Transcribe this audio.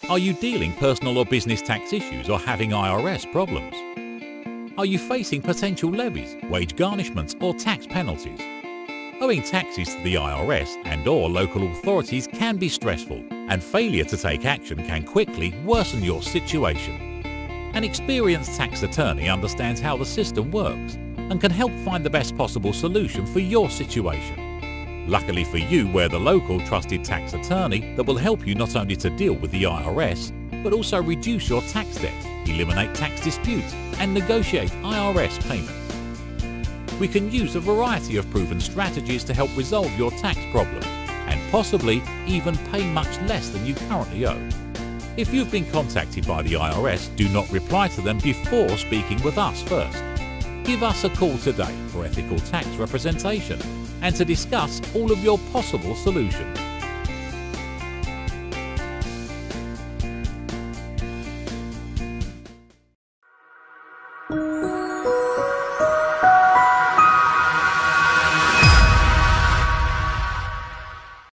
Are you dealing personal or business tax issues or having IRS problems? Are you facing potential levies, wage garnishments or tax penalties? Owing taxes to the IRS and/or local authorities can be stressful, and failure to take action can quickly worsen your situation. An experienced tax attorney understands how the system works and can help find the best possible solution for your situation. Luckily for you, we're the local trusted tax attorney that will help you not only to deal with the IRS, but also reduce your tax debt, eliminate tax disputes, and negotiate IRS payments. We can use a variety of proven strategies to help resolve your tax problems and possibly even pay much less than you currently owe. If you've been contacted by the IRS, do not reply to them before speaking with us first. Give us a call today for ethical tax representation and to discuss all of your possible solutions.